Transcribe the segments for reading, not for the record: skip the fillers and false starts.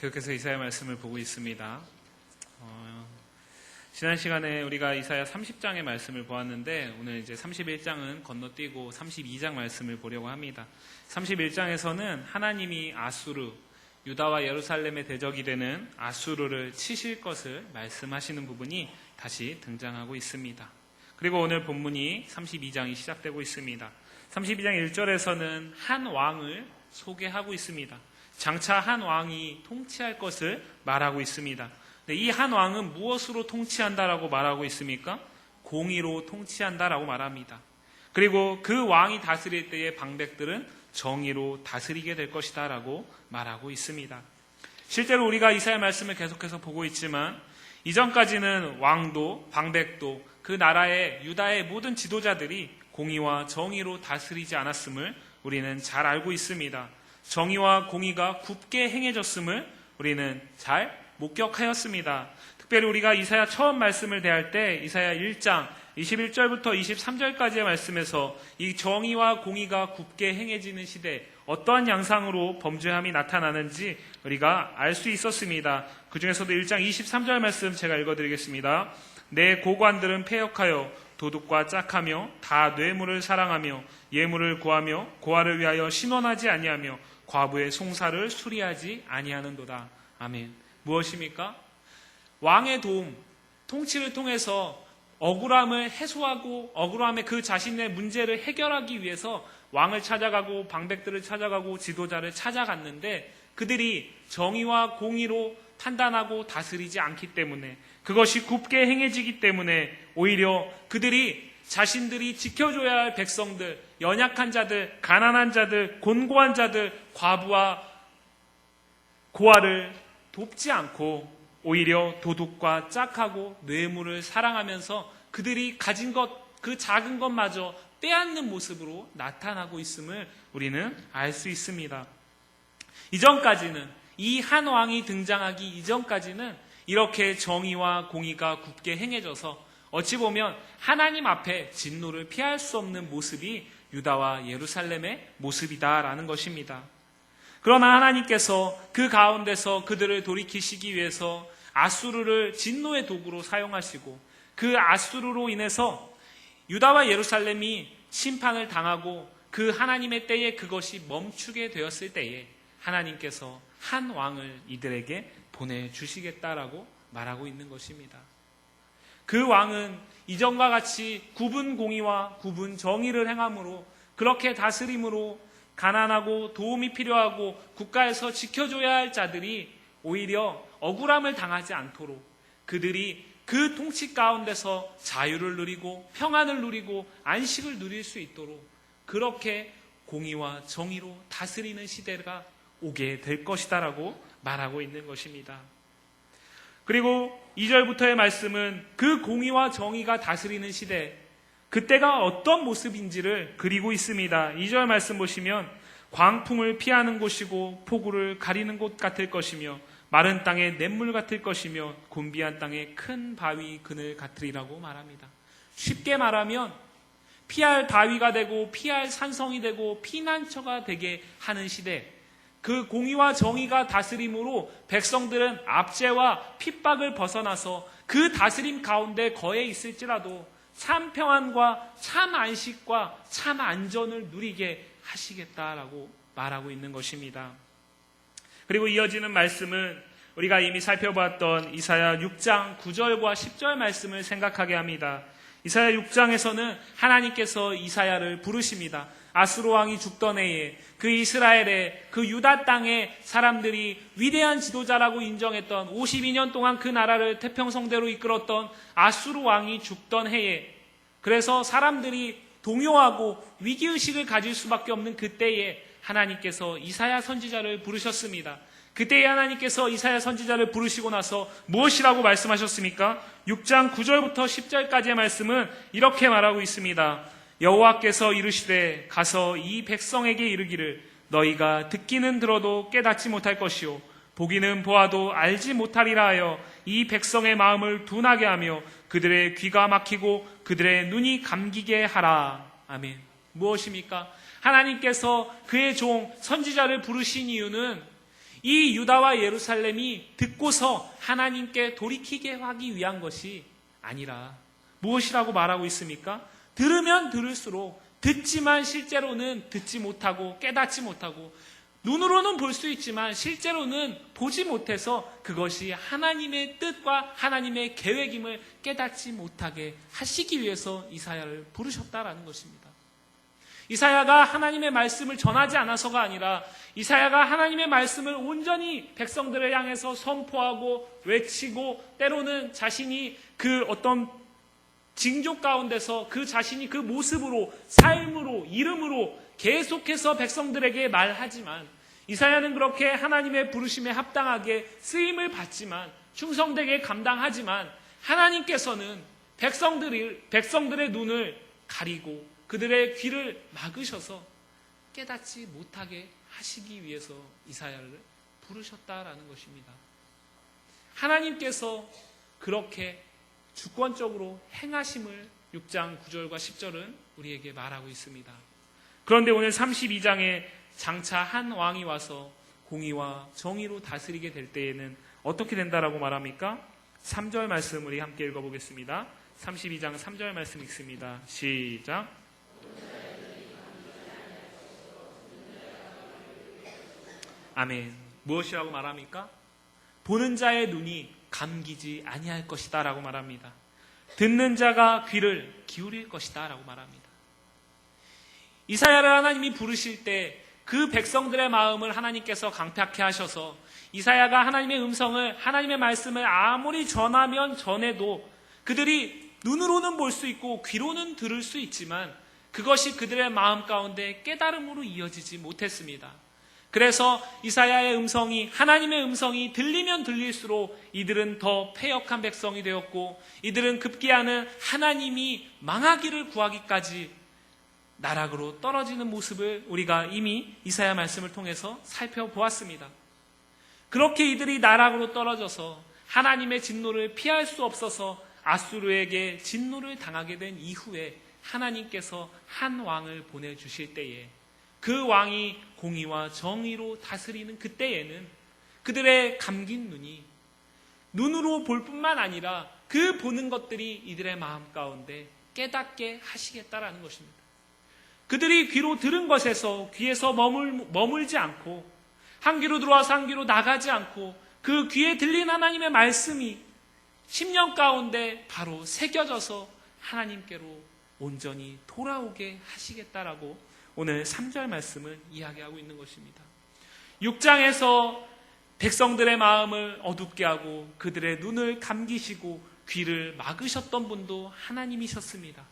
계속해서 이사야 말씀을 보고 있습니다. 지난 시간에 우리가 이사야 30장의 말씀을 보았는데 오늘 이제 31장은 건너뛰고 32장 말씀을 보려고 합니다. 31장에서는 하나님이 아수르, 유다와 예루살렘의 대적이 되는 아수르를 치실 것을 말씀하시는 부분이 다시 등장하고 있습니다. 그리고 오늘 본문이 32장이 시작되고 있습니다. 32장 1절에서는 한 왕을 소개하고 있습니다. 장차 한 왕이 통치할 것을 말하고 있습니다. 이 한 왕은 무엇으로 통치한다라고 말하고 있습니까? 공의로 통치한다라고 말합니다. 그리고 그 왕이 다스릴 때의 방백들은 정의로 다스리게 될 것이다 라고 말하고 있습니다. 실제로 우리가 이사야 말씀을 계속해서 보고 있지만 이전까지는 왕도 방백도 그 나라의 유다의 모든 지도자들이 공의와 정의로 다스리지 않았음을 우리는 잘 알고 있습니다. 정의와 공의가 굽게 행해졌음을 우리는 잘 목격하였습니다. 특별히 우리가 이사야 처음 말씀을 대할 때 이사야 1장 21절부터 23절까지의 말씀에서 이 정의와 공의가 굽게 행해지는 시대 어떠한 양상으로 범죄함이 나타나는지 우리가 알 수 있었습니다. 그 중에서도 1장 23절 말씀 제가 읽어드리겠습니다. 내 고관들은 패역하여 도둑과 짝하며 다 뇌물을 사랑하며 예물을 구하며 고아를 위하여 신원하지 아니하며 과부의 송사를 수리하지 아니하는도다. 아멘. 무엇입니까? 왕의 도움, 통치를 통해서 억울함을 해소하고 억울함의 그 자신의 문제를 해결하기 위해서 왕을 찾아가고 방백들을 찾아가고 지도자를 찾아갔는데 그들이 정의와 공의로 판단하고 다스리지 않기 때문에 그것이 굽게 행해지기 때문에 오히려 그들이 자신들이 지켜줘야 할 백성들, 연약한 자들, 가난한 자들, 곤고한 자들, 과부와 고아를 돕지 않고 오히려 도둑과 짝하고 뇌물을 사랑하면서 그들이 가진 것, 그 작은 것마저 빼앗는 모습으로 나타나고 있음을 우리는 알 수 있습니다. 이전까지는 이 한 왕이 등장하기 이전까지는 이렇게 정의와 공의가 굽게 행해져서 어찌 보면 하나님 앞에 진노를 피할 수 없는 모습이 유다와 예루살렘의 모습이다라는 것입니다. 그러나 하나님께서 그 가운데서 그들을 돌이키시기 위해서 아수르를 진노의 도구로 사용하시고 그 아수르로 인해서 유다와 예루살렘이 심판을 당하고 그 하나님의 때에 그것이 멈추게 되었을 때에 하나님께서 한 왕을 이들에게 보내주시겠다라고 말하고 있는 것입니다. 그 왕은 이전과 같이 굽은 공의와 굽은 정의를 행함으로 그렇게 다스림으로 가난하고 도움이 필요하고 국가에서 지켜줘야 할 자들이 오히려 억울함을 당하지 않도록 그들이 그 통치 가운데서 자유를 누리고 평안을 누리고 안식을 누릴 수 있도록 그렇게 공의와 정의로 다스리는 시대가 오게 될 것이다라고 말하고 있는 것입니다. 그리고 2절부터의 말씀은 그 공의와 정의가 다스리는 시대, 그때가 어떤 모습인지를 그리고 있습니다. 2절 말씀 보시면 광풍을 피하는 곳이고 폭우를 가리는 곳 같을 것이며 마른 땅에 냇물 같을 것이며 곤비한 땅에 큰 바위 그늘 같으리라고 말합니다. 쉽게 말하면 피할 바위가 되고 피할 산성이 되고 피난처가 되게 하는 시대, 그 공의와 정의가 다스림으로 백성들은 압제와 핍박을 벗어나서 그 다스림 가운데 거해 있을지라도 참 평안과 참 안식과 참 안전을 누리게 하시겠다라고 말하고 있는 것입니다. 그리고 이어지는 말씀은 우리가 이미 살펴봤던 이사야 6장 9절과 10절 말씀을 생각하게 합니다. 이사야 6장에서는 하나님께서 이사야를 부르십니다. 아수르 왕이 죽던 해에 그 이스라엘의 그 유다 땅의 사람들이 위대한 지도자라고 인정했던 52년 동안 그 나라를 태평성대로 이끌었던 아수르 왕이 죽던 해에 그래서 사람들이 동요하고 위기의식을 가질 수밖에 없는 그때에 하나님께서 이사야 선지자를 부르셨습니다. 그때에 하나님께서 이사야 선지자를 부르시고 나서 무엇이라고 말씀하셨습니까? 6장 9절부터 10절까지의 말씀은 이렇게 말하고 있습니다. 여호와께서 이르시되 가서 이 백성에게 이르기를 너희가 듣기는 들어도 깨닫지 못할 것이요 보기는 보아도 알지 못하리라 하여 이 백성의 마음을 둔하게 하며 그들의 귀가 막히고 그들의 눈이 감기게 하라. 아멘. 무엇입니까? 하나님께서 그의 종 선지자를 부르신 이유는 이 유다와 예루살렘이 듣고서 하나님께 돌이키게 하기 위한 것이 아니라 무엇이라고 말하고 있습니까? 들으면 들을수록 듣지만 실제로는 듣지 못하고 깨닫지 못하고 눈으로는 볼 수 있지만 실제로는 보지 못해서 그것이 하나님의 뜻과 하나님의 계획임을 깨닫지 못하게 하시기 위해서 이사야를 부르셨다라는 것입니다. 이사야가 하나님의 말씀을 전하지 않아서가 아니라 이사야가 하나님의 말씀을 온전히 백성들을 향해서 선포하고 외치고 때로는 자신이 그 어떤 징조 가운데서 그 자신이 그 모습으로 삶으로 이름으로 계속해서 백성들에게 말하지만 이사야는 그렇게 하나님의 부르심에 합당하게 쓰임을 받지만 충성되게 감당하지만 하나님께서는 백성들의 눈을 가리고 그들의 귀를 막으셔서 깨닫지 못하게 하시기 위해서 이사야를 부르셨다라는 것입니다. 하나님께서 그렇게 주권적으로 행하심을 6장 9절과 10절은 우리에게 말하고 있습니다. 그런데 오늘 32장에 장차 한 왕이 와서 공의와 정의로 다스리게 될 때에는 어떻게 된다라고 말합니까? 3절 말씀 우리 함께 읽어보겠습니다. 32장 3절 말씀 읽습니다. 시작. 아멘. 무엇이라고 말합니까? 보는 자의 눈이 감기지 아니할 것이다 라고 말합니다. 듣는 자가 귀를 기울일 것이다 라고 말합니다. 이사야를 하나님이 부르실 때 그 백성들의 마음을 하나님께서 강팍해 하셔서 이사야가 하나님의 음성을 하나님의 말씀을 아무리 전하면 전해도 그들이 눈으로는 볼 수 있고 귀로는 들을 수 있지만 그것이 그들의 마음 가운데 깨달음으로 이어지지 못했습니다. 그래서 이사야의 음성이 하나님의 음성이 들리면 들릴수록 이들은 더 패역한 백성이 되었고 이들은 급기야는 하나님이 망하기를 구하기까지 나락으로 떨어지는 모습을 우리가 이미 이사야 말씀을 통해서 살펴보았습니다. 그렇게 이들이 나락으로 떨어져서 하나님의 진노를 피할 수 없어서 아수르에게 진노를 당하게 된 이후에 하나님께서 한 왕을 보내주실 때에 그 왕이 공의와 정의로 다스리는 그때에는 그들의 감긴 눈이 눈으로 볼 뿐만 아니라 그 보는 것들이 이들의 마음 가운데 깨닫게 하시겠다라는 것입니다. 그들이 귀로 들은 것에서 귀에서 머물지 않고 한 귀로 들어와서 한 귀로 나가지 않고 그 귀에 들린 하나님의 말씀이 심령 가운데 바로 새겨져서 하나님께로 온전히 돌아오게 하시겠다라고 오늘 3절 말씀을 이야기하고 있는 것입니다. 6장에서 백성들의 마음을 어둡게 하고 그들의 눈을 감기시고 귀를 막으셨던 분도 하나님이셨습니다.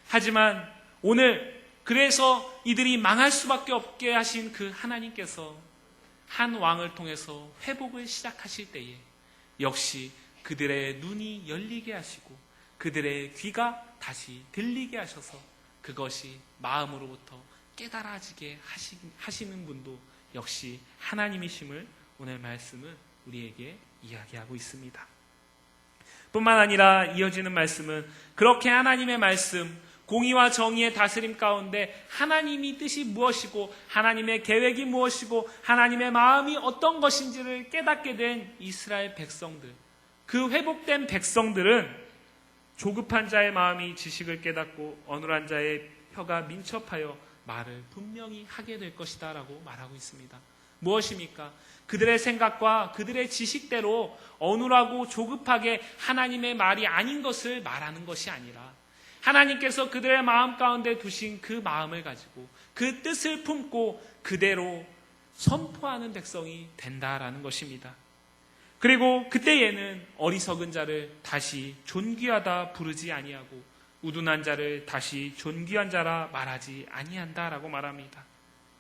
하지만 오늘 그래서 이들이 망할 수밖에 없게 하신 그 하나님께서 한 왕을 통해서 회복을 시작하실 때에 역시 그들의 눈이 열리게 하시고 그들의 귀가 다시 들리게 하셔서 그것이 마음으로부터 깨달아지게 하시는 분도 역시 하나님이심을 오늘 말씀은 우리에게 이야기하고 있습니다. 뿐만 아니라 이어지는 말씀은 그렇게 하나님의 말씀 공의와 정의의 다스림 가운데 하나님이 뜻이 무엇이고 하나님의 계획이 무엇이고 하나님의 마음이 어떤 것인지를 깨닫게 된 이스라엘 백성들 그 회복된 백성들은 조급한 자의 마음이 지식을 깨닫고 어눌한 자의 혀가 민첩하여 말을 분명히 하게 될 것이다 라고 말하고 있습니다. 무엇입니까? 그들의 생각과 그들의 지식대로 어눌하고 조급하게 하나님의 말이 아닌 것을 말하는 것이 아니라 하나님께서 그들의 마음 가운데 두신 그 마음을 가지고 그 뜻을 품고 그대로 선포하는 백성이 된다라는 것입니다. 그리고 그때에는 어리석은 자를 다시 존귀하다 부르지 아니하고 우둔한 자를 다시 존귀한 자라 말하지 아니한다라고 말합니다.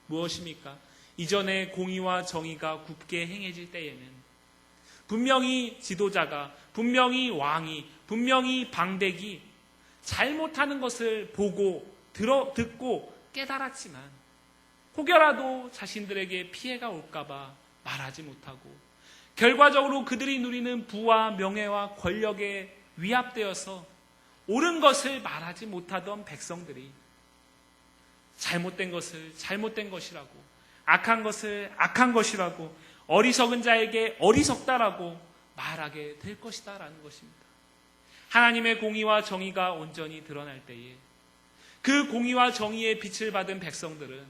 무엇입니까? 이전에 공의와 정의가 굳게 행해질 때에는 분명히 지도자가 분명히 왕이 분명히 방백이 잘못하는 것을 보고 듣고 깨달았지만 혹여라도 자신들에게 피해가 올까봐 말하지 못하고 결과적으로 그들이 누리는 부와 명예와 권력에 위압되어서 옳은 것을 말하지 못하던 백성들이 잘못된 것을 잘못된 것이라고 악한 것을 악한 것이라고 어리석은 자에게 어리석다라고 말하게 될 것이다라는 것입니다. 하나님의 공의와 정의가 온전히 드러날 때에 그 공의와 정의의 빛을 받은 백성들은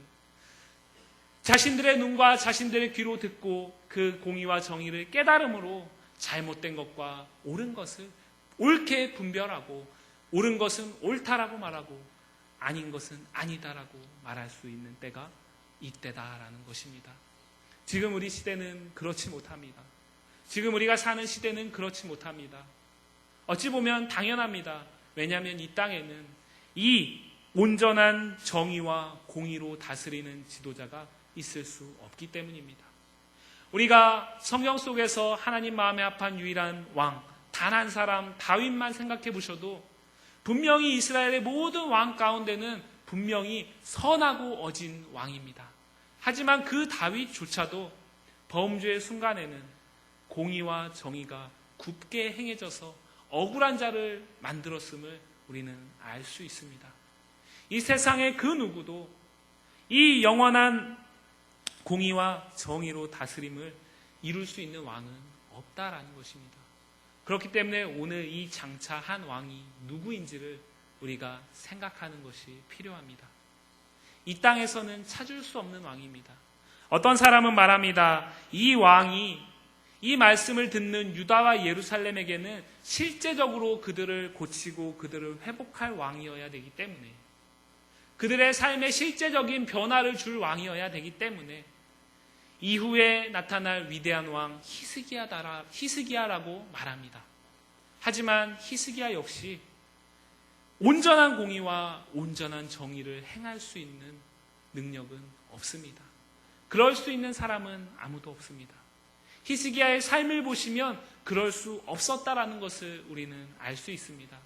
자신들의 눈과 자신들의 귀로 듣고 그 공의와 정의를 깨달음으로 잘못된 것과 옳은 것을 옳게 분별하고 옳은 것은 옳다라고 말하고 아닌 것은 아니다라고 말할 수 있는 때가 이때다라는 것입니다. 지금 우리 시대는 그렇지 못합니다. 지금 우리가 사는 시대는 그렇지 못합니다. 어찌 보면 당연합니다. 왜냐하면 이 땅에는 이 온전한 정의와 공의로 다스리는 지도자가 있을 수 없기 때문입니다. 우리가 성경 속에서 하나님 마음에 합한 유일한 왕, 단 한 사람 다윗만 생각해 보셔도 분명히 이스라엘의 모든 왕 가운데는 분명히 선하고 어진 왕입니다. 하지만 그 다윗조차도 범죄의 순간에는 공의와 정의가 굽게 행해져서 억울한 자를 만들었음을 우리는 알 수 있습니다. 이 세상의 그 누구도 이 영원한 공의와 정의로 다스림을 이룰 수 있는 왕은 없다라는 것입니다. 그렇기 때문에 오늘 이 장차 한 왕이 누구인지를 우리가 생각하는 것이 필요합니다. 이 땅에서는 찾을 수 없는 왕입니다. 어떤 사람은 말합니다. 이 왕이 이 말씀을 듣는 유다와 예루살렘에게는 실제적으로 그들을 고치고 그들을 회복할 왕이어야 되기 때문에, 그들의 삶에 실제적인 변화를 줄 왕이어야 되기 때문에 이후에 나타날 위대한 왕 히스기야라고 말합니다. 하지만 히스기야 역시 온전한 공의와 온전한 정의를 행할 수 있는 능력은 없습니다. 그럴 수 있는 사람은 아무도 없습니다. 히스기야의 삶을 보시면 그럴 수 없었다라는 것을 우리는 알 수 있습니다.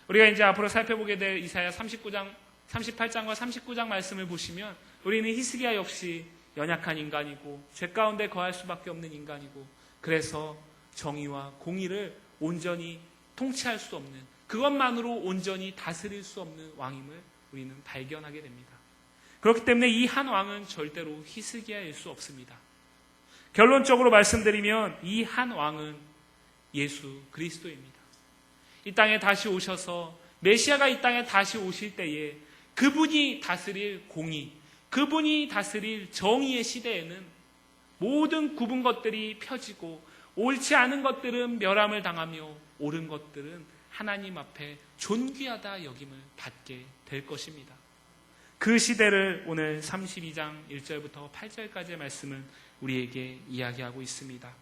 우리가 이제 앞으로 살펴보게 될 이사야 38장과 39장 말씀을 보시면 우리는 히스기야 역시 연약한 인간이고 죄 가운데 거할 수밖에 없는 인간이고, 그래서 정의와 공의를 온전히 통치할 수 없는, 그것만으로 온전히 다스릴 수 없는 왕임을 우리는 발견하게 됩니다. 그렇기 때문에 이 한 왕은 절대로 히스기야일 수 없습니다. 결론적으로 말씀드리면 이 한 왕은 예수 그리스도입니다. 이 땅에 다시 오셔서 메시아가 이 땅에 다시 오실 때에 그분이 다스릴 공의, 그분이 다스릴 정의의 시대에는 모든 굽은 것들이 펴지고 옳지 않은 것들은 멸함을 당하며 옳은 것들은 하나님 앞에 존귀하다 여김을 받게 될 것입니다. 그 시대를 오늘 32장 1절부터 8절까지의 말씀은 우리에게 이야기하고 있습니다.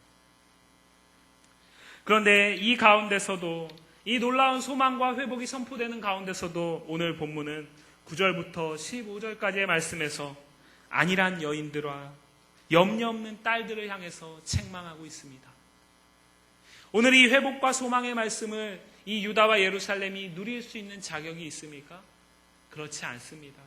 그런데 이 가운데서도, 이 놀라운 소망과 회복이 선포되는 가운데서도 오늘 본문은 9절부터 15절까지의 말씀에서 안일한 여인들과 염려 없는 딸들을 향해서 책망하고 있습니다. 오늘 이 회복과 소망의 말씀을 이 유다와 예루살렘이 누릴 수 있는 자격이 있습니까? 그렇지 않습니다.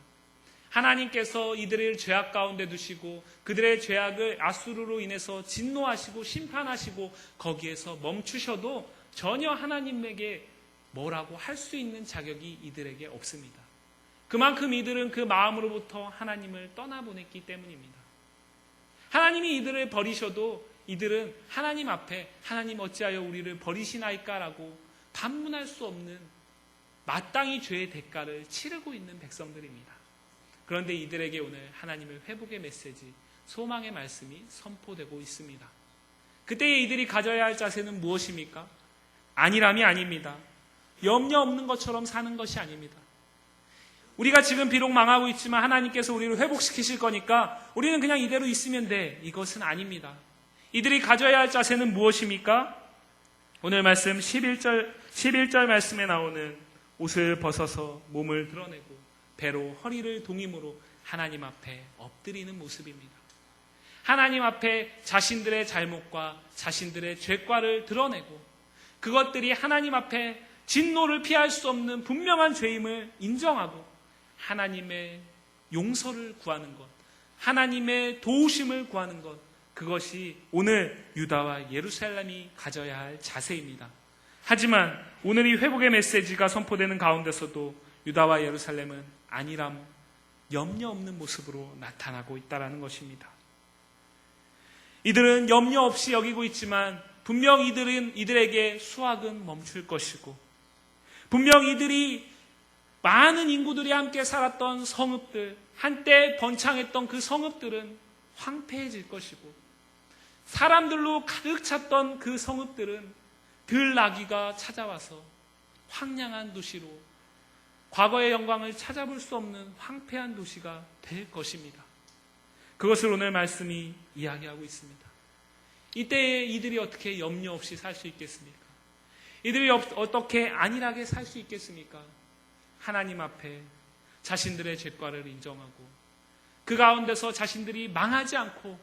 하나님께서 이들을 죄악 가운데 두시고 그들의 죄악을 아수르로 인해서 진노하시고 심판하시고 거기에서 멈추셔도 전혀 하나님에게 뭐라고 할 수 있는 자격이 이들에게 없습니다. 그만큼 이들은 그 마음으로부터 하나님을 떠나보냈기 때문입니다. 하나님이 이들을 버리셔도 이들은 하나님 앞에 하나님 어찌하여 우리를 버리시나이까라고 반문할 수 없는 마땅히 죄의 대가를 치르고 있는 백성들입니다. 그런데 이들에게 오늘 하나님의 회복의 메시지, 소망의 말씀이 선포되고 있습니다. 그때에 이들이 가져야 할 자세는 무엇입니까? 안일함이 아닙니다. 염려 없는 것처럼 사는 것이 아닙니다. 우리가 지금 비록 망하고 있지만 하나님께서 우리를 회복시키실 거니까 우리는 그냥 이대로 있으면 돼. 이것은 아닙니다. 이들이 가져야 할 자세는 무엇입니까? 오늘 말씀 11절 말씀에 나오는 옷을 벗어서 몸을 드러내고 배로 허리를 동임으로 하나님 앞에 엎드리는 모습입니다. 하나님 앞에 자신들의 잘못과 자신들의 죄과를 드러내고 그것들이 하나님 앞에 진노를 피할 수 없는 분명한 죄임을 인정하고 하나님의 용서를 구하는 것, 하나님의 도우심을 구하는 것, 그것이 오늘 유다와 예루살렘이 가져야 할 자세입니다. 하지만 오늘 이 회복의 메시지가 선포되는 가운데서도 유다와 예루살렘은 안일함, 염려 없는 모습으로 나타나고 있다는 것입니다. 이들은 염려 없이 여기고 있지만 분명 이들에게 수확은 멈출 것이고, 분명 이들이 많은 인구들이 함께 살았던 성읍들, 한때 번창했던 그 성읍들은 황폐해질 것이고, 사람들로 가득 찼던 그 성읍들은 들나귀가 찾아와서 황량한 도시로, 과거의 영광을 찾아볼 수 없는 황폐한 도시가 될 것입니다. 그것을 오늘 말씀이 이야기하고 있습니다. 이때에 이들이 어떻게 염려 없이 살 수 있겠습니까? 이들이 어떻게 안일하게 살 수 있겠습니까? 하나님 앞에 자신들의 죄과를 인정하고 그 가운데서 자신들이 망하지 않고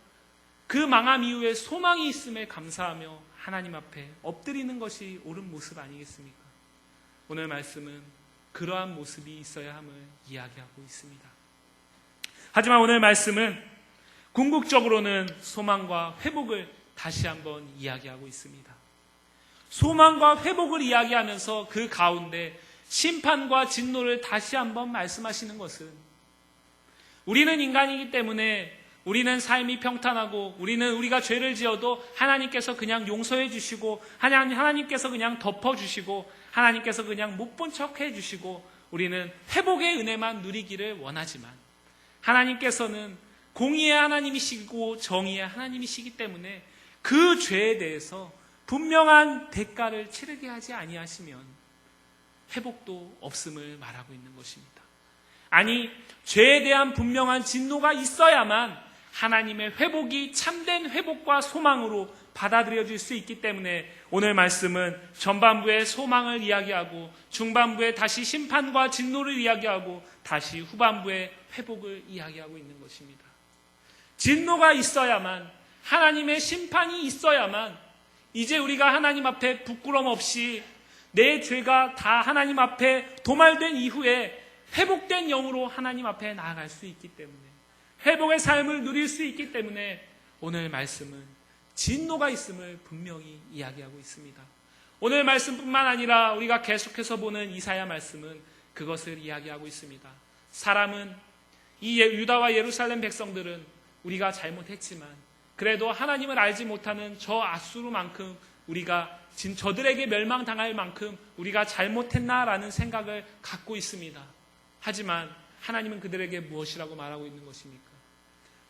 그 망함 이후에 소망이 있음에 감사하며 하나님 앞에 엎드리는 것이 옳은 모습 아니겠습니까? 오늘 말씀은 그러한 모습이 있어야 함을 이야기하고 있습니다. 하지만 오늘 말씀은 궁극적으로는 소망과 회복을 다시 한번 이야기하고 있습니다. 소망과 회복을 이야기하면서 그 가운데 심판과 진노를 다시 한번 말씀하시는 것은, 우리는 인간이기 때문에 우리는 삶이 평탄하고 우리가 죄를 지어도 하나님께서 그냥 용서해 주시고 하나님께서 그냥 덮어주시고 하나님께서 그냥 못 본 척 해주시고 우리는 회복의 은혜만 누리기를 원하지만, 하나님께서는 공의의 하나님이시고 정의의 하나님이시기 때문에 그 죄에 대해서 분명한 대가를 치르게 하지 아니하시면 회복도 없음을 말하고 있는 것입니다. 아니, 죄에 대한 분명한 진노가 있어야만 하나님의 회복이 참된 회복과 소망으로 받아들여질 수 있기 때문에 오늘 말씀은 전반부에 소망을 이야기하고 중반부에 다시 심판과 진노를 이야기하고 다시 후반부에 회복을 이야기하고 있는 것입니다. 진노가 있어야만, 하나님의 심판이 있어야만 이제 우리가 하나님 앞에 부끄럼 없이 내 죄가 다 하나님 앞에 도말된 이후에 회복된 영으로 하나님 앞에 나아갈 수 있기 때문에, 회복의 삶을 누릴 수 있기 때문에 오늘 말씀은 진노가 있음을 분명히 이야기하고 있습니다. 오늘 말씀뿐만 아니라 우리가 계속해서 보는 이사야 말씀은 그것을 이야기하고 있습니다. 사람은, 이 유다와 예루살렘 백성들은 우리가 잘못했지만 그래도 하나님을 알지 못하는 저 아수르만큼 우리가 저들에게 멸망당할 만큼 우리가 잘못했나라는 생각을 갖고 있습니다. 하지만 하나님은 그들에게 무엇이라고 말하고 있는 것입니까?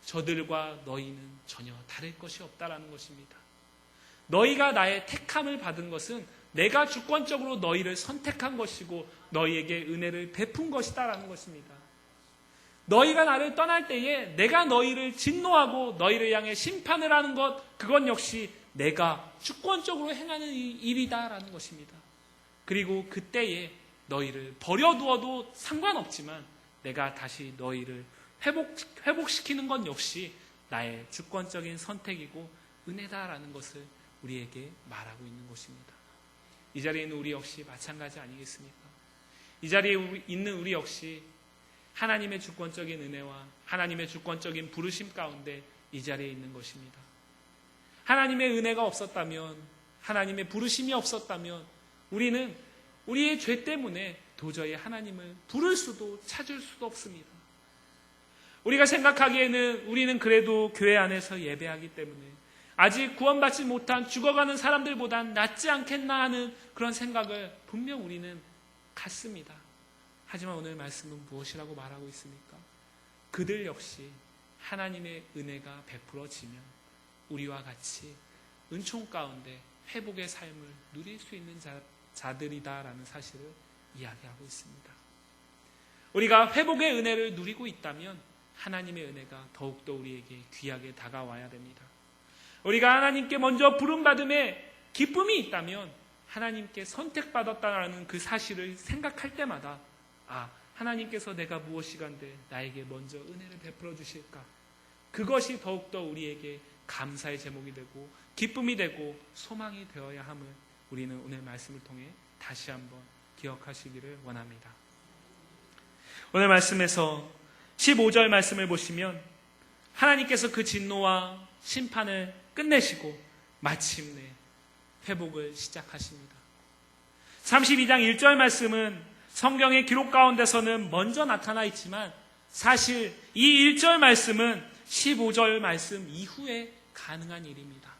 저들과 너희는 전혀 다를 것이 없다라는 것입니다. 너희가 나의 택함을 받은 것은 내가 주권적으로 너희를 선택한 것이고 너희에게 은혜를 베푼 것이다라는 것입니다. 너희가 나를 떠날 때에 내가 너희를 진노하고 너희를 향해 심판을 하는 것, 그건 역시 내가 주권적으로 행하는 일이다라는 것입니다. 그리고 그때에 너희를 버려두어도 상관없지만 내가 다시 너희를 회복시키는 건 역시 나의 주권적인 선택이고 은혜다라는 것을 우리에게 말하고 있는 것입니다. 이 자리에 있는 우리 역시 마찬가지 아니겠습니까? 이 자리에 있는 우리 역시 하나님의 주권적인 은혜와 하나님의 주권적인 부르심 가운데 이 자리에 있는 것입니다. 하나님의 은혜가 없었다면, 하나님의 부르심이 없었다면 우리는 우리의 죄 때문에 도저히 하나님을 부를 수도 찾을 수도 없습니다. 우리가 생각하기에는 우리는 그래도 교회 안에서 예배하기 때문에 아직 구원받지 못한 죽어가는 사람들보단 낫지 않겠나 하는 그런 생각을 분명 우리는 갖습니다. 하지만 오늘 말씀은 무엇이라고 말하고 있습니까? 그들 역시 하나님의 은혜가 베풀어지면 우리와 같이 은총 가운데 회복의 삶을 누릴 수 있는 자들이다라는 사실을 이야기하고 있습니다. 우리가 회복의 은혜를 누리고 있다면 하나님의 은혜가 더욱더 우리에게 귀하게 다가와야 됩니다. 우리가 하나님께 먼저 부름받음에 기쁨이 있다면 하나님께 선택받았다는 그 사실을 생각할 때마다 하나님께서 내가 무엇이간데 나에게 먼저 은혜를 베풀어 주실까? 그것이 더욱더 우리에게 감사의 제목이 되고 기쁨이 되고 소망이 되어야 함을 우리는 오늘 말씀을 통해 다시 한번 기억하시기를 원합니다. 오늘 말씀에서 15절 말씀을 보시면 하나님께서 그 진노와 심판을 끝내시고 마침내 회복을 시작하십니다. 32장 1절 말씀은 성경의 기록 가운데서는 먼저 나타나 있지만 사실 이 1절 말씀은 15절 말씀 이후에 가능한 일입니다.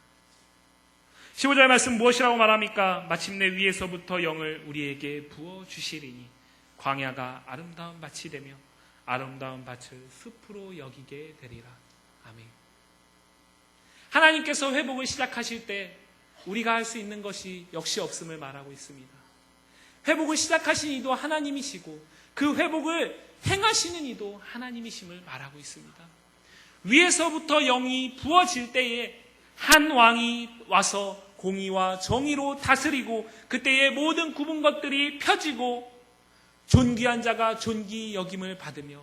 15절 말씀 무엇이라고 말합니까? 마침내 위에서부터 영을 우리에게 부어주시리니 광야가 아름다운 밭이 되며 아름다운 밭을 숲으로 여기게 되리라. 아멘. 하나님께서 회복을 시작하실 때 우리가 할 수 있는 것이 역시 없음을 말하고 있습니다. 회복을 시작하신 이도 하나님이시고 그 회복을 행하시는 이도 하나님이심을 말하고 있습니다. 위에서부터 영이 부어질 때에 한 왕이 와서 공의와 정의로 다스리고 그때의 모든 굽은 것들이 펴지고 존귀한 자가 존귀 여김을 받으며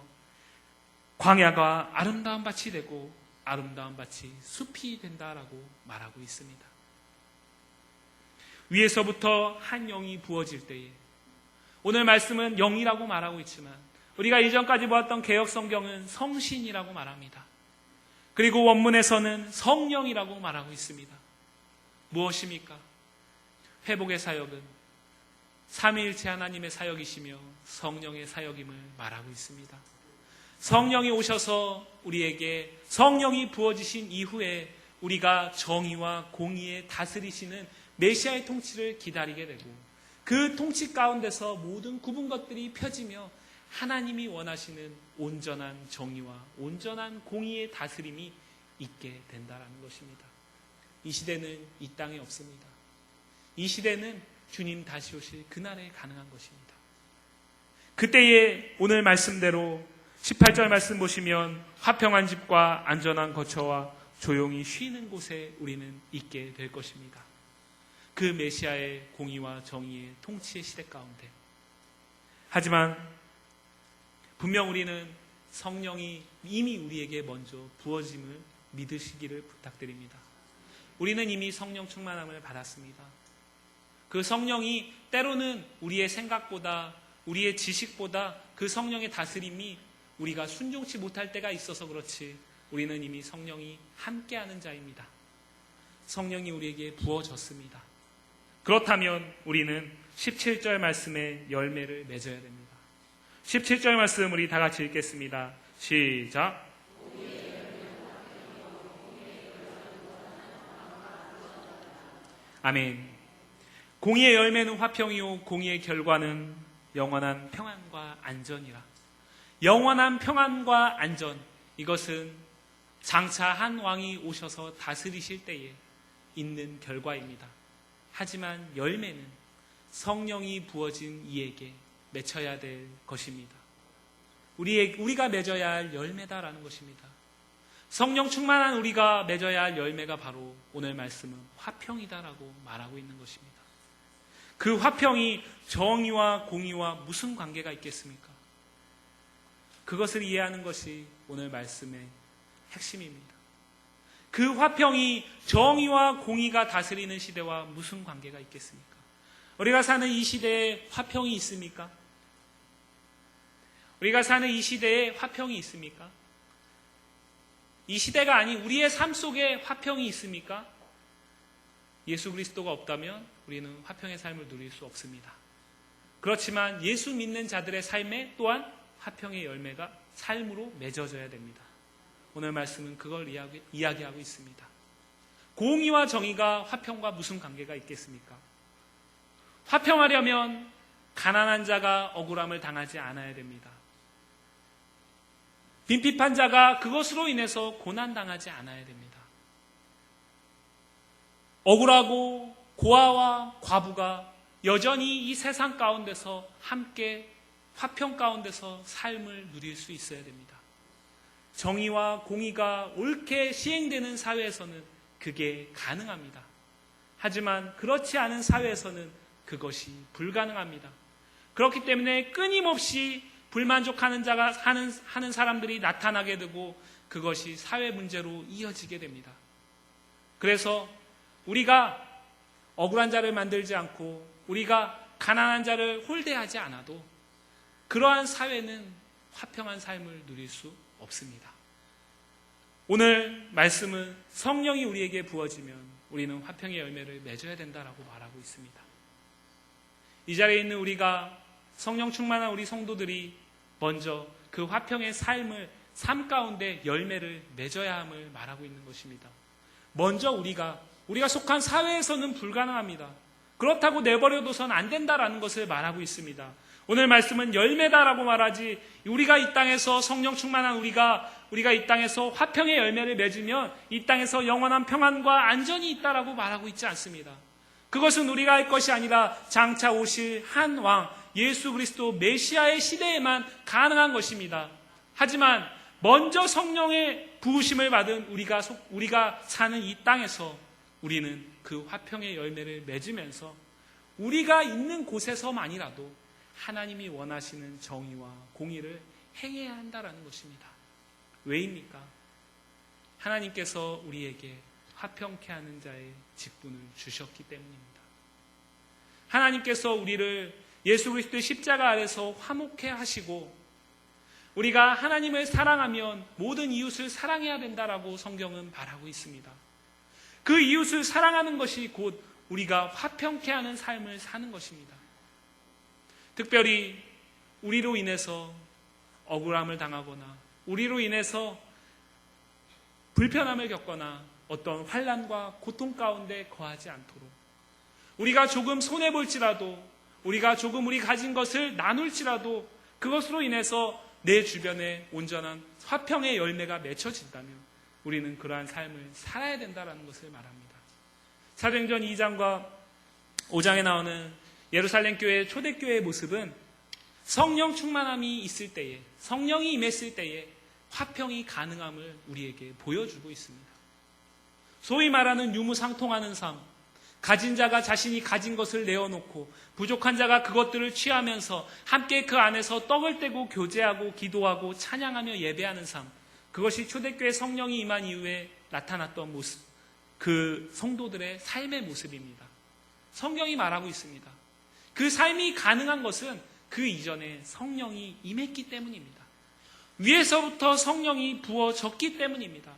광야가 아름다운 밭이 되고 아름다운 밭이 숲이 된다라고 말하고 있습니다. 위에서부터 한 영이 부어질 때에 오늘 말씀은 영이라고 말하고 있지만 우리가 이전까지 보았던 개역 성경은 성신이라고 말합니다. 그리고 원문에서는 성령이라고 말하고 있습니다. 무엇입니까? 회복의 사역은 삼위일체 하나님의 사역이시며 성령의 사역임을 말하고 있습니다. 성령이 오셔서 우리에게 성령이 부어지신 이후에 우리가 정의와 공의에 다스리시는 메시아의 통치를 기다리게 되고 그 통치 가운데서 모든 굽은 것들이 펴지며 하나님이 원하시는 온전한 정의와 온전한 공의의 다스림이 있게 된다는 것입니다. 이 시대는 이 땅에 없습니다. 이 시대는 주님 다시 오실 그날에 가능한 것입니다. 그때에 오늘 말씀대로 18절 말씀 보시면 화평한 집과 안전한 거처와 조용히 쉬는 곳에 우리는 있게 될 것입니다. 그 메시아의 공의와 정의의 통치의 시대 가운데. 하지만 분명 우리는 성령이 이미 우리에게 먼저 부어짐을 믿으시기를 부탁드립니다. 우리는 이미 성령 충만함을 받았습니다. 그 성령이 때로는 우리의 생각보다 우리의 지식보다 그 성령의 다스림이 우리가 순종치 못할 때가 있어서 그렇지 우리는 이미 성령이 함께하는 자입니다. 성령이 우리에게 부어졌습니다. 그렇다면 우리는 17절 말씀의 열매를 맺어야 됩니다. 17절 말씀 우리 다 같이 읽겠습니다. 시작. 아멘. 공의의 열매는 화평이요 공의의 결과는 영원한 평안과 안전이라. 영원한 평안과 안전, 이것은 장차 한 왕이 오셔서 다스리실 때에 있는 결과입니다. 하지만 열매는 성령이 부어진 이에게 맺혀야 될 것입니다. 우리가 맺어야 할 열매다라는 것입니다. 성령 충만한 우리가 맺어야 할 열매가 바로 오늘 말씀은 화평이다라고 말하고 있는 것입니다. 그 화평이 정의와 공의와 무슨 관계가 있겠습니까? 그것을 이해하는 것이 오늘 말씀의 핵심입니다. 그 화평이 정의와 공의가 다스리는 시대와 무슨 관계가 있겠습니까? 우리가 사는 이 시대에 화평이 있습니까? 우리가 사는 이 시대에 화평이 있습니까? 이 시대가 아닌 우리의 삶 속에 화평이 있습니까? 예수 그리스도가 없다면 우리는 화평의 삶을 누릴 수 없습니다. 그렇지만 예수 믿는 자들의 삶에 또한 화평의 열매가 삶으로 맺어져야 됩니다. 오늘 말씀은 그걸 이야기하고 있습니다. 공의와 정의가 화평과 무슨 관계가 있겠습니까? 화평하려면 가난한 자가 억울함을 당하지 않아야 됩니다. 빈핍한 자가 그것으로 인해서 고난당하지 않아야 됩니다. 억울하고 고아와 과부가 여전히 이 세상 가운데서 함께 화평 가운데서 삶을 누릴 수 있어야 됩니다. 정의와 공의가 옳게 시행되는 사회에서는 그게 가능합니다. 하지만 그렇지 않은 사회에서는 그것이 불가능합니다. 그렇기 때문에 끊임없이 불만족하는 자가 하는 사람들이 나타나게 되고 그것이 사회 문제로 이어지게 됩니다. 그래서 우리가 억울한 자를 만들지 않고 우리가 가난한 자를 홀대하지 않아도 그러한 사회는 화평한 삶을 누릴 수 없습니다. 오늘 말씀은 성령이 우리에게 부어지면 우리는 화평의 열매를 맺어야 된다라고 말하고 있습니다. 이 자리에 있는 우리가 성령 충만한 우리 성도들이 먼저 그 화평의 삶 가운데 열매를 맺어야 함을 말하고 있는 것입니다. 먼저 우리가 속한 사회에서는 불가능합니다. 그렇다고 내버려둬선 안 된다라는 것을 말하고 있습니다. 오늘 말씀은 열매다라고 말하지, 우리가 이 땅에서 성령 충만한 우리가 이 땅에서 화평의 열매를 맺으면 이 땅에서 영원한 평안과 안전이 있다라고 말하고 있지 않습니다. 그것은 우리가 할 것이 아니라 장차 오실 한 왕 예수 그리스도 메시아의 시대에만 가능한 것입니다. 하지만 먼저 성령의 부으심을 받은 우리가 사는 이 땅에서 우리는 그 화평의 열매를 맺으면서 우리가 있는 곳에서만이라도 하나님이 원하시는 정의와 공의를 행해야 한다라는 것입니다. 왜입니까? 하나님께서 우리에게 화평케 하는 자의 직분을 주셨기 때문입니다. 하나님께서 우리를 예수 그리스도의 십자가 아래서 화목케 하시고 우리가 하나님을 사랑하면 모든 이웃을 사랑해야 된다라고 성경은 말하고 있습니다. 그 이웃을 사랑하는 것이 곧 우리가 화평케 하는 삶을 사는 것입니다. 특별히 우리로 인해서 억울함을 당하거나 우리로 인해서 불편함을 겪거나 어떤 환난과 고통 가운데 거하지 않도록 우리가 조금 손해볼지라도 우리가 조금 우리 가진 것을 나눌지라도 그것으로 인해서 내 주변에 온전한 화평의 열매가 맺혀진다면 우리는 그러한 삶을 살아야 된다는 것을 말합니다. 사도행전 2장과 5장에 나오는 예루살렘 교회 초대교회의 모습은 성령 충만함이 있을 때에 성령이 임했을 때에 화평이 가능함을 우리에게 보여주고 있습니다. 소위 말하는 유무상통하는 삶, 가진 자가 자신이 가진 것을 내어놓고 부족한 자가 그것들을 취하면서 함께 그 안에서 떡을 떼고 교제하고 기도하고 찬양하며 예배하는 삶, 그것이 초대교회 성령이 임한 이후에 나타났던 모습, 그 성도들의 삶의 모습입니다. 성경이 말하고 있습니다. 그 삶이 가능한 것은 그 이전에 성령이 임했기 때문입니다. 위에서부터 성령이 부어졌기 때문입니다.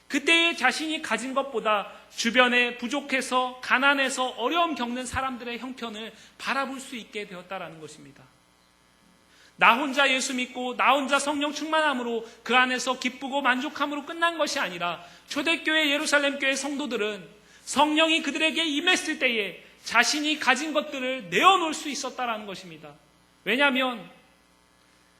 그때의 자신이 가진 것보다 주변에 부족해서 가난해서 어려움 겪는 사람들의 형편을 바라볼 수 있게 되었다라는 것입니다. 나 혼자 예수 믿고 나 혼자 성령 충만함으로 그 안에서 기쁘고 만족함으로 끝난 것이 아니라 초대교회 예루살렘 교회 성도들은 성령이 그들에게 임했을 때에 자신이 가진 것들을 내어놓을 수 있었다라는 것입니다. 왜냐하면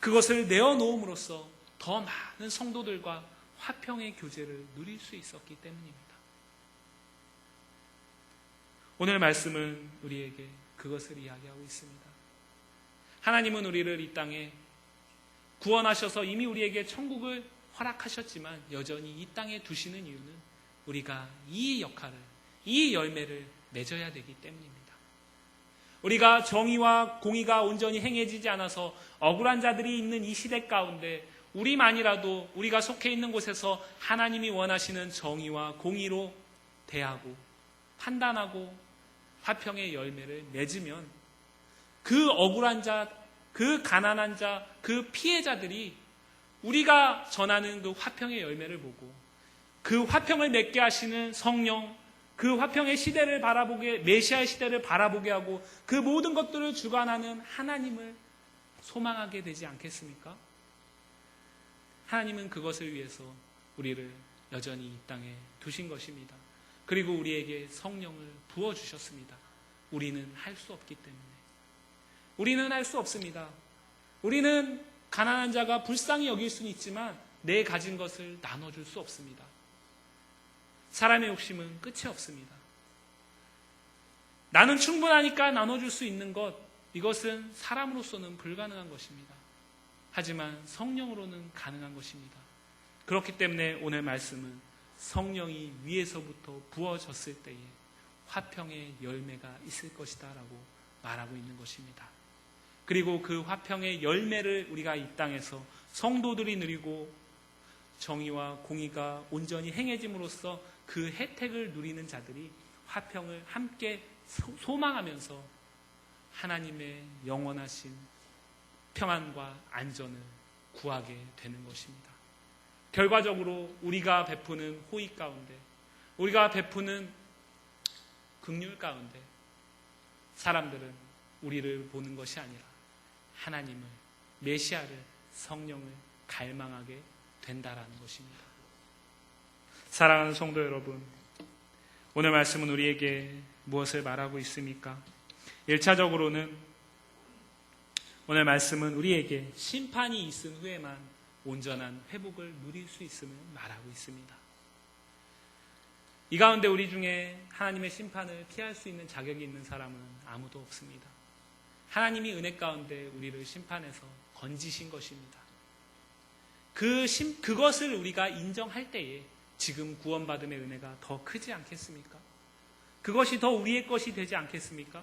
그것을 내어놓음으로써 더 많은 성도들과 화평의 교제를 누릴 수 있었기 때문입니다. 오늘 말씀은 우리에게 그것을 이야기하고 있습니다. 하나님은 우리를 이 땅에 구원하셔서 이미 우리에게 천국을 허락하셨지만 여전히 이 땅에 두시는 이유는 우리가 이 역할을, 이 열매를 맺어야 되기 때문입니다. 우리가 정의와 공의가 온전히 행해지지 않아서 억울한 자들이 있는 이 시대 가운데 우리만이라도 우리가 속해 있는 곳에서 하나님이 원하시는 정의와 공의로 대하고 판단하고 화평의 열매를 맺으면 그 억울한 자, 그 가난한 자, 그 피해자들이 우리가 전하는 그 화평의 열매를 보고 그 화평을 맺게 하시는 성령, 그 화평의 시대를 바라보게, 메시아의 시대를 바라보게 하고 그 모든 것들을 주관하는 하나님을 소망하게 되지 않겠습니까? 하나님은 그것을 위해서 우리를 여전히 이 땅에 두신 것입니다. 그리고 우리에게 성령을 부어주셨습니다. 우리는 할 수 없기 때문에. 우리는 할 수 없습니다. 우리는 가난한 자가 불쌍히 여길 수는 있지만 내 가진 것을 나눠줄 수 없습니다. 사람의 욕심은 끝이 없습니다. 나는 충분하니까 나눠줄 수 있는 것, 이것은 사람으로서는 불가능한 것입니다. 하지만 성령으로는 가능한 것입니다. 그렇기 때문에 오늘 말씀은 성령이 위에서부터 부어졌을 때에 화평의 열매가 있을 것이다 라고 말하고 있는 것입니다. 그리고 그 화평의 열매를 우리가 이 땅에서 성도들이 누리고 정의와 공의가 온전히 행해짐으로써 그 혜택을 누리는 자들이 화평을 함께 소망하면서 하나님의 영원하신 평안과 안전을 구하게 되는 것입니다. 결과적으로 우리가 베푸는 호의 가운데, 우리가 베푸는 긍휼 가운데 사람들은 우리를 보는 것이 아니라 하나님을, 메시아를, 성령을 갈망하게 된다라는 것입니다. 사랑하는 성도 여러분, 오늘 말씀은 우리에게 무엇을 말하고 있습니까? 1차적으로는 오늘 말씀은 우리에게 심판이 있은 후에만 온전한 회복을 누릴 수 있음을 말하고 있습니다. 이 가운데 우리 중에 하나님의 심판을 피할 수 있는 자격이 있는 사람은 아무도 없습니다. 하나님이 은혜 가운데 우리를 심판해서 건지신 것입니다. 그것을 우리가 인정할 때에 지금 구원받음의 은혜가 더 크지 않겠습니까? 그것이 더 우리의 것이 되지 않겠습니까?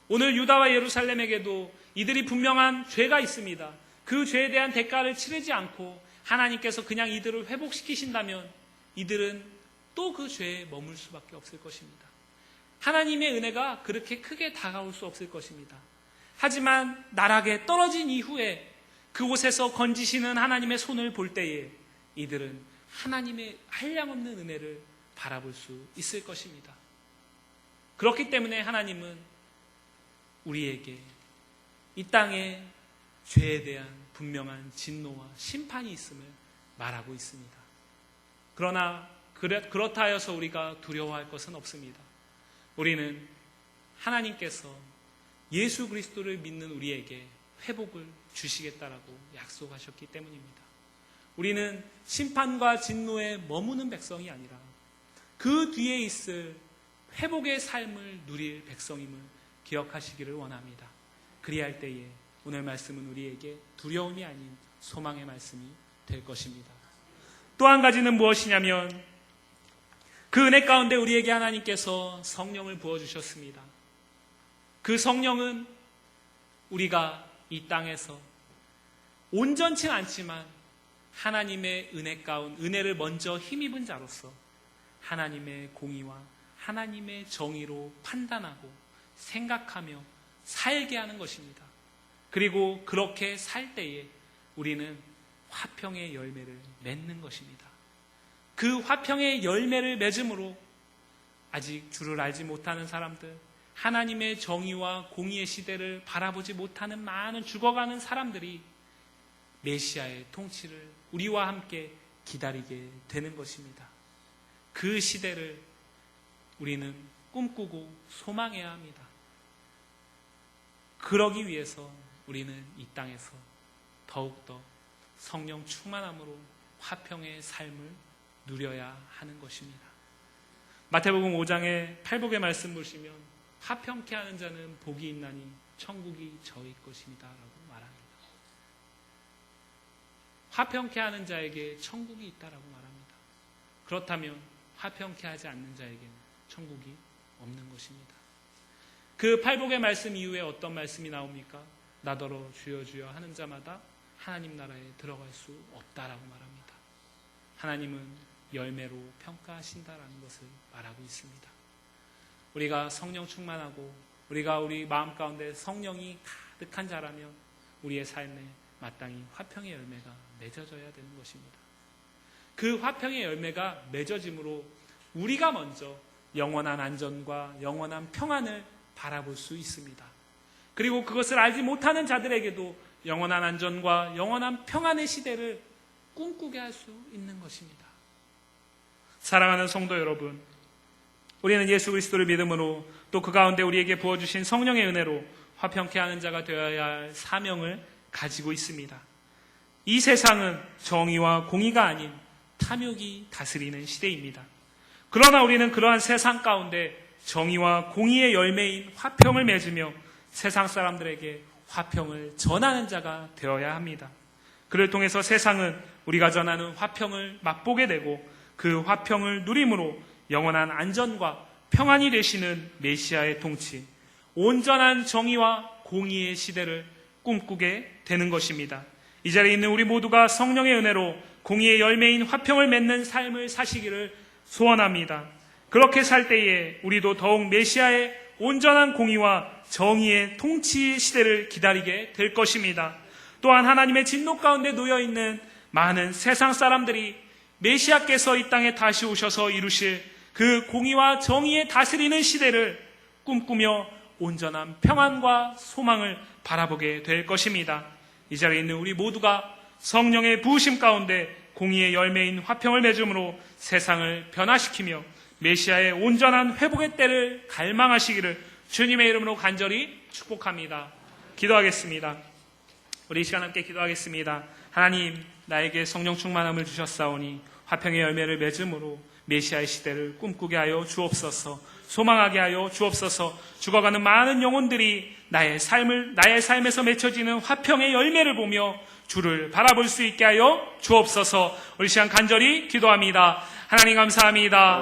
오늘 유다와 예루살렘에게도 이들이 분명한 죄가 있습니다. 그 죄에 대한 대가를 치르지 않고 하나님께서 그냥 이들을 회복시키신다면 이들은 또 그 죄에 머물 수밖에 없을 것입니다. 하나님의 은혜가 그렇게 크게 다가올 수 없을 것입니다. 하지만 나락에 떨어진 이후에 그곳에서 건지시는 하나님의 손을 볼 때에 이들은 하나님의 한량없는 은혜를 바라볼 수 있을 것입니다. 그렇기 때문에 하나님은 우리에게 이 땅에 죄에 대한 분명한 진노와 심판이 있음을 말하고 있습니다. 그러나 그렇다 하여서 우리가 두려워할 것은 없습니다. 우리는 하나님께서 예수 그리스도를 믿는 우리에게 회복을 주시겠다라고 약속하셨기 때문입니다. 우리는 심판과 진노에 머무는 백성이 아니라 그 뒤에 있을 회복의 삶을 누릴 백성임을 기억하시기를 원합니다. 그리할 때에 오늘 말씀은 우리에게 두려움이 아닌 소망의 말씀이 될 것입니다. 또 한 가지는 무엇이냐면 그 은혜 가운데 우리에게 하나님께서 성령을 부어주셨습니다. 그 성령은 우리가 이 땅에서 온전치 않지만 하나님의 은혜를 먼저 힘입은 자로서 하나님의 공의와 하나님의 정의로 판단하고 생각하며 살게 하는 것입니다. 그리고 그렇게 살 때에 우리는 화평의 열매를 맺는 것입니다. 그 화평의 열매를 맺음으로 아직 주를 알지 못하는 사람들, 하나님의 정의와 공의의 시대를 바라보지 못하는 많은 죽어가는 사람들이 메시아의 통치를 우리와 함께 기다리게 되는 것입니다. 그 시대를 우리는 꿈꾸고 소망해야 합니다. 그러기 위해서 우리는 이 땅에서 더욱더 성령 충만함으로 화평의 삶을 누려야 하는 것입니다. 마태복음 5장의 팔복의 말씀 보시면 화평케 하는 자는 복이 있나니 천국이 저희 것입니다 라고 말합니다. 화평케 하는 자에게 천국이 있다라고 말합니다. 그렇다면 화평케 하지 않는 자에게는 천국이 없는 것입니다. 그 팔복의 말씀 이후에 어떤 말씀이 나옵니까? 나더러 주여 주여 하는 자마다 하나님 나라에 들어갈 수 없다라고 말합니다. 하나님은 열매로 평가하신다라는 것을 말하고 있습니다. 우리가 성령 충만하고 우리가 우리 마음 가운데 성령이 가득한 자라면 우리의 삶에 마땅히 화평의 열매가 맺어져야 되는 것입니다. 그 화평의 열매가 맺어짐으로 우리가 먼저 영원한 안전과 영원한 평안을 바라볼 수 있습니다. 그리고 그것을 알지 못하는 자들에게도 영원한 안전과 영원한 평안의 시대를 꿈꾸게 할 수 있는 것입니다. 사랑하는 성도 여러분, 우리는 예수 그리스도를 믿음으로 또 그 가운데 우리에게 부어주신 성령의 은혜로 화평케 하는 자가 되어야 할 사명을 가지고 있습니다. 이 세상은 정의와 공의가 아닌 탐욕이 다스리는 시대입니다. 그러나 우리는 그러한 세상 가운데 정의와 공의의 열매인 화평을 맺으며 세상 사람들에게 화평을 전하는 자가 되어야 합니다. 그를 통해서 세상은 우리가 전하는 화평을 맛보게 되고 그 화평을 누림으로 영원한 안전과 평안이 되시는 메시아의 통치, 온전한 정의와 공의의 시대를 꿈꾸게 되는 것입니다. 이 자리에 있는 우리 모두가 성령의 은혜로 공의의 열매인 화평을 맺는 삶을 사시기를 소원합니다. 그렇게 살 때에 우리도 더욱 메시아의 온전한 공의와 정의의 통치의 시대를 기다리게 될 것입니다. 또한 하나님의 진노 가운데 놓여있는 많은 세상 사람들이 메시아께서 이 땅에 다시 오셔서 이루실 그 공의와 정의에 다스리는 시대를 꿈꾸며 온전한 평안과 소망을 바라보게 될 것입니다. 이 자리에 있는 우리 모두가 성령의 부으심 가운데 공의의 열매인 화평을 맺음으로 세상을 변화시키며 메시아의 온전한 회복의 때를 갈망하시기를 주님의 이름으로 간절히 축복합니다. 기도하겠습니다. 우리 이 시간 함께 기도하겠습니다. 하나님, 나에게 성령 충만함을 주셨사오니 화평의 열매를 맺음으로 메시아의 시대를 꿈꾸게 하여 주옵소서. 소망하게 하여 주옵소서. 죽어가는 많은 영혼들이 나의 삶에서 맺혀지는 화평의 열매를 보며 주를 바라볼 수 있게 하여 주옵소서. 우리 시간 간절히 기도합니다. 하나님 감사합니다.